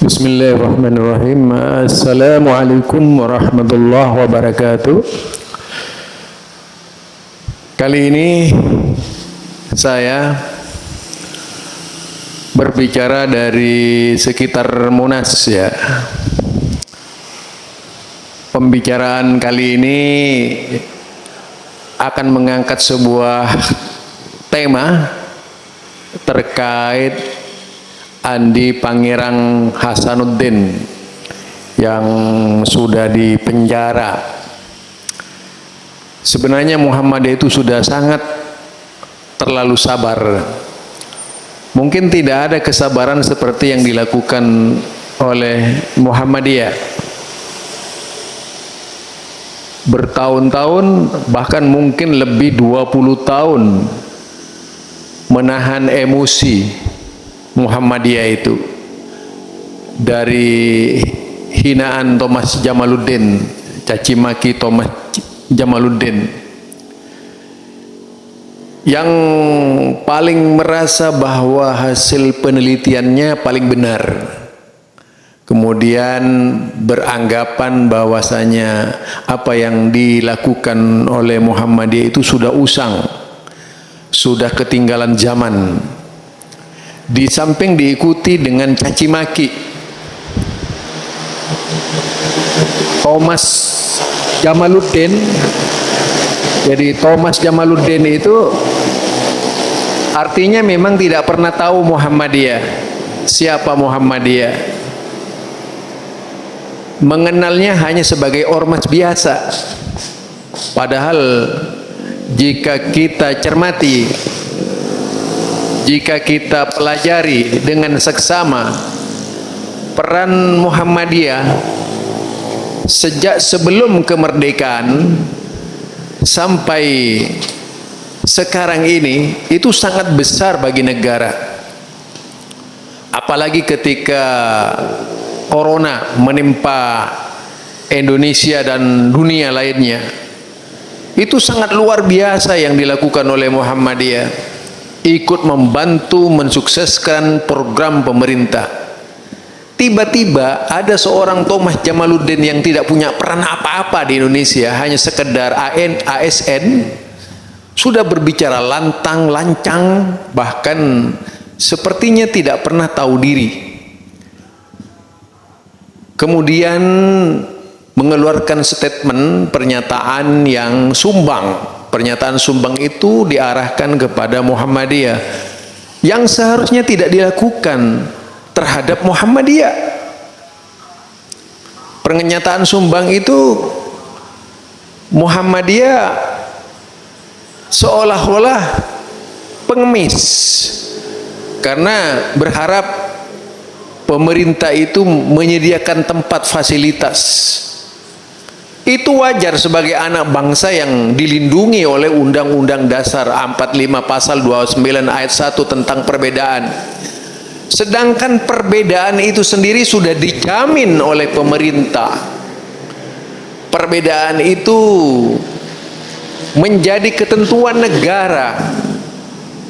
Bismillahirrahmanirrahim. Assalamualaikum warahmatullahi wabarakatuh. Kali ini saya berbicara dari sekitar Monas ya. Pembicaraan kali ini akan mengangkat sebuah tema terkait Andi Pangerang Hasanuddin yang sudah dipenjara. Sebenarnya Muhammadiyah itu sudah sangat terlalu sabar. Mungkin tidak ada kesabaran seperti yang dilakukan oleh Muhammadiyah. Bertahun-tahun, bahkan mungkin lebih 20 tahun menahan emosi Muhammadiyah itu, dari hinaan Thomas Jamaluddin, caci maki Thomas Jamaluddin, yang paling merasa bahwa hasil penelitiannya paling benar, kemudian beranggapan bahwasanya apa yang dilakukan oleh Muhammadiyah itu sudah usang, sudah ketinggalan zaman. Di samping diikuti dengan caci maki Thomas Jamaluddin. Jadi Thomas Jamaluddin itu artinya memang tidak pernah tahu Muhammadiyah, siapa Muhammadiyah, mengenalnya hanya sebagai ormas biasa. Padahal jika kita cermati, jika kita pelajari dengan seksama peran Muhammadiyah sejak sebelum kemerdekaan sampai sekarang ini, itu sangat besar bagi negara. Apalagi ketika corona menimpa Indonesia dan dunia lainnya, itu sangat luar biasa yang dilakukan oleh Muhammadiyah, ikut membantu mensukseskan program pemerintah. Tiba-tiba ada seorang Thomas Jamaluddin yang tidak punya peran apa-apa di Indonesia, hanya sekedar ASN, sudah berbicara lantang lancang, bahkan sepertinya tidak pernah tahu diri. Kemudian mengeluarkan statement, pernyataan yang sumbang. Pernyataan sumbang itu diarahkan kepada Muhammadiyah yang seharusnya tidak dilakukan terhadap Muhammadiyah. Pernyataan sumbang itu Muhammadiyah seolah-olah pengemis karena berharap pemerintah itu menyediakan tempat fasilitas. Itu wajar sebagai anak bangsa yang dilindungi oleh Undang-Undang Dasar 45 Pasal 29 Ayat 1 tentang perbedaan. Sedangkan perbedaan itu sendiri sudah dijamin oleh pemerintah. Perbedaan itu menjadi ketentuan negara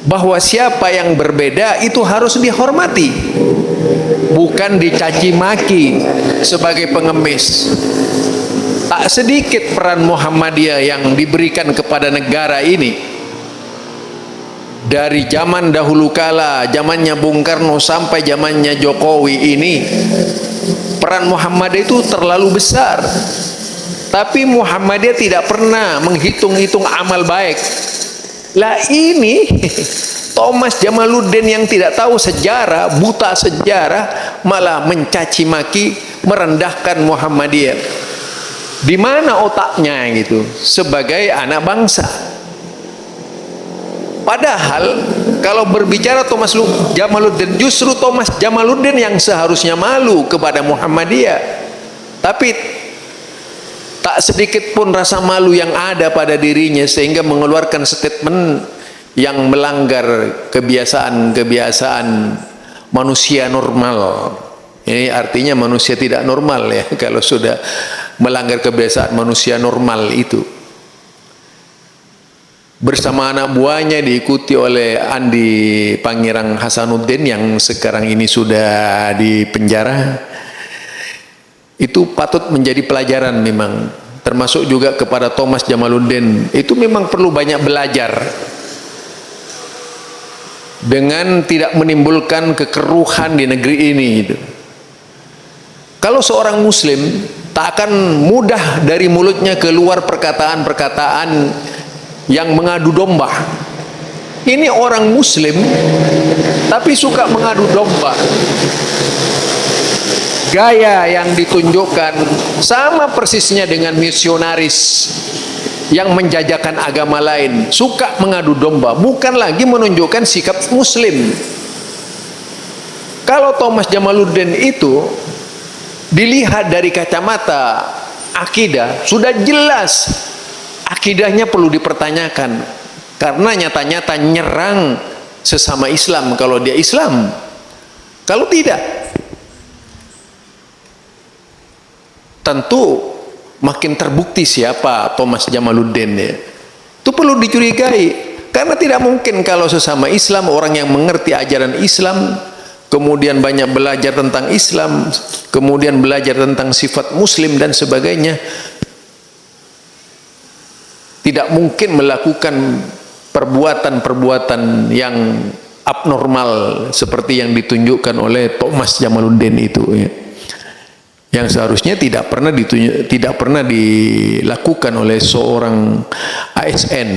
bahwa siapa yang berbeda itu harus dihormati, bukan dicaci maki sebagai pengemis. Tak sedikit peran Muhammadiyah yang diberikan kepada negara ini dari zaman dahulu kala, zamannya Bung Karno sampai zamannya Jokowi ini. Peran Muhammadiyah itu terlalu besar, tapi Muhammadiyah tidak pernah menghitung-hitung amal baik. Lah ini Thomas Jamaluddin yang tidak tahu sejarah, buta sejarah, malah mencaci maki, merendahkan Muhammadiyah. Di mana otaknya gitu sebagai anak bangsa? Padahal kalau berbicara Thomas Jamaluddin, justru Thomas Jamaluddin yang seharusnya malu kepada Muhammadiyah. Tapi tak sedikit pun rasa malu yang ada pada dirinya sehingga mengeluarkan statement yang melanggar kebiasaan-kebiasaan manusia normal. Ini artinya manusia tidak normal ya kalau sudah melanggar kebiasaan manusia normal itu. bersama anak buahnya diikuti oleh Andi Pangerang Hasanuddin yang sekarang ini sudah di penjara. Itu patut menjadi pelajaran memang, termasuk juga kepada Thomas Jamaluddin. Itu memang perlu banyak belajar dengan tidak menimbulkan kekeruhan di negeri ini gitu. Kalau seorang muslim tak akan mudah dari mulutnya keluar perkataan-perkataan yang mengadu domba. Ini orang muslim tapi suka mengadu domba. Gaya yang ditunjukkan sama persisnya dengan misionaris yang menjajakan agama lain, suka mengadu domba, bukan lagi menunjukkan sikap muslim. Kalau Thomas Jamaluddin itu dilihat dari kacamata akidah, sudah jelas akidahnya perlu dipertanyakan, karena nyata-nyata nyerang sesama Islam kalau dia Islam. Kalau tidak, tentu makin terbukti siapa Thomas Jamaluddin ya. Itu perlu dicurigai, karena tidak mungkin kalau sesama Islam, orang yang mengerti ajaran Islam, kemudian banyak belajar tentang Islam, kemudian belajar tentang sifat muslim dan sebagainya, tidak mungkin melakukan perbuatan-perbuatan yang abnormal seperti yang ditunjukkan oleh Thomas Jamaluddin itu ya. Yang seharusnya tidak pernah dilakukan oleh seorang ASN.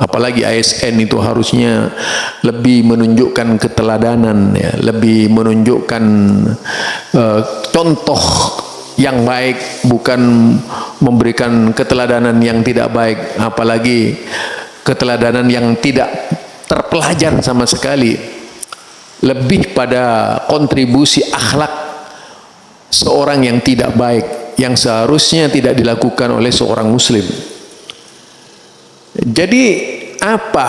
Apalagi ASN itu harusnya lebih menunjukkan keteladanan ya, lebih menunjukkan contoh yang baik, bukan memberikan keteladanan yang tidak baik, apalagi keteladanan yang tidak terpelajar sama sekali, lebih pada kontribusi akhlak seorang yang tidak baik, yang seharusnya tidak dilakukan oleh seorang muslim. Jadi apa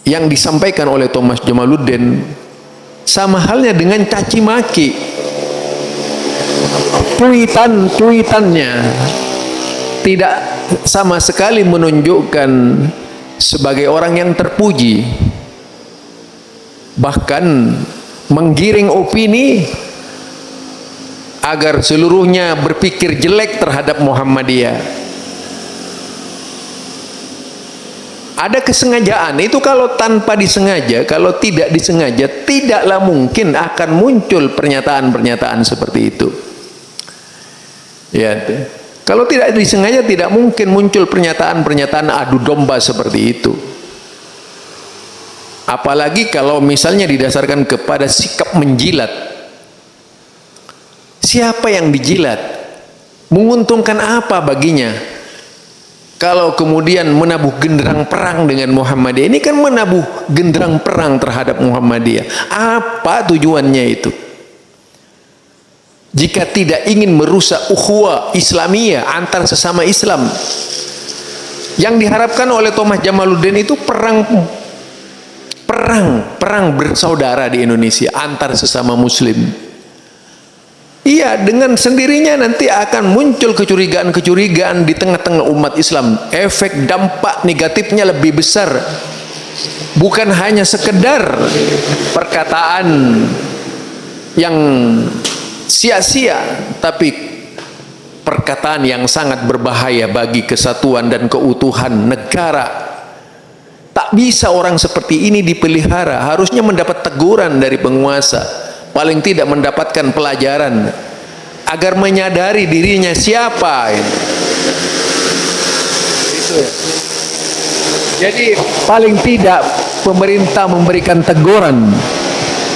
yang disampaikan oleh Thomas Jamaluddin sama halnya dengan caci maki. Tweetannya tidak sama sekali menunjukkan sebagai orang yang terpuji, bahkan menggiring opini agar seluruhnya berpikir jelek terhadap Muhammadiyah. Ada kesengajaan itu. Kalau tanpa disengaja, kalau tidak disengaja, tidaklah mungkin akan muncul pernyataan-pernyataan seperti itu ya. Kalau tidak disengaja, tidak mungkin muncul pernyataan-pernyataan adu domba seperti itu. Apalagi kalau misalnya didasarkan kepada sikap menjilat. Siapa yang dijilat? Menguntungkan apa baginya? Kalau kemudian menabuh genderang perang dengan Muhammadiyah, ini kan menabuh genderang perang terhadap Muhammadiyah. Apa tujuannya itu? Jika tidak ingin merusak ukhuwah Islamiyah antar sesama Islam. Yang diharapkan oleh Thomas Jamaluddin itu perang bersaudara di Indonesia antar sesama muslim. Iya, dengan sendirinya nanti akan muncul kecurigaan-kecurigaan di tengah-tengah umat Islam. Efek dampak negatifnya lebih besar. Bukan hanya sekedar perkataan yang sia-sia, tapi perkataan yang sangat berbahaya bagi kesatuan dan keutuhan negara. Tak bisa orang seperti ini dipelihara. Harusnya mendapat teguran dari penguasa. Paling tidak mendapatkan pelajaran agar menyadari dirinya siapa itu ya. Jadi paling tidak pemerintah memberikan teguran,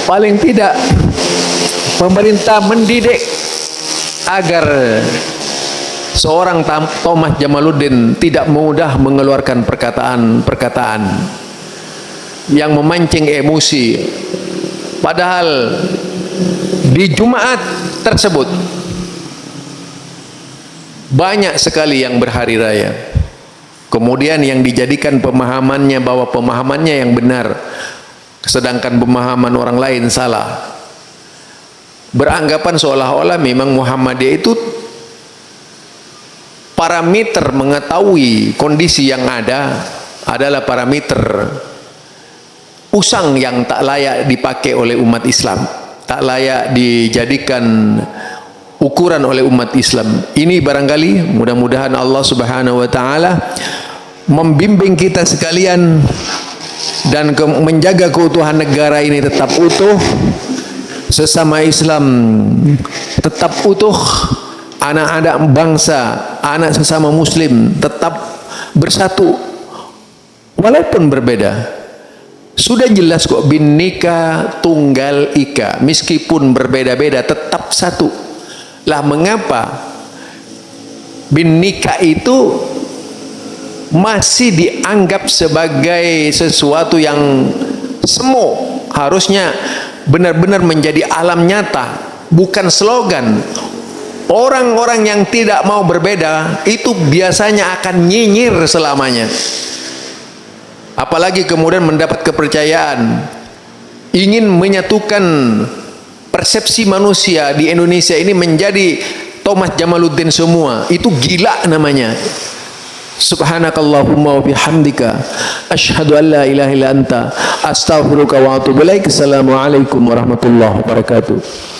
paling tidak pemerintah mendidik agar seorang Thomas Jamaluddin tidak mudah mengeluarkan perkataan-perkataan yang memancing emosi. Padahal di Jumat tersebut banyak sekali yang berhari raya, kemudian yang dijadikan pemahamannya bahwa pemahamannya yang benar, sedangkan pemahaman orang lain salah. Beranggapan seolah-olah memang Muhammadiyah itu parameter mengetahui kondisi yang ada adalah parameter usang yang tak layak dipakai oleh umat Islam, tak layak dijadikan ukuran oleh umat Islam. Ini barangkali mudah-mudahan Allah Subhanahu wa taala membimbing kita sekalian dan menjaga keutuhan negara ini tetap utuh, sesama Islam tetap utuh, anak-anak bangsa, anak sesama muslim tetap bersatu walaupun berbeda. Sudah jelas kok, Bhinneka Tunggal Ika, meskipun berbeda-beda tetap satu. Lah mengapa Bhinneka itu masih dianggap sebagai sesuatu yang semu? Harusnya benar-benar menjadi alam nyata, bukan slogan. Orang-orang yang tidak mau berbeda itu biasanya akan nyinyir selamanya. Apalagi kemudian mendapat kepercayaan, ingin menyatukan persepsi manusia di Indonesia ini menjadi Thomas Jamaluddin semua. Itu gila namanya. Subhanakallahumma wa bihamdika asyhadu an la ilaha illa anta astaghfiruka wa atubu ilaik. Assalamualaikum warahmatullahi wabarakatuh.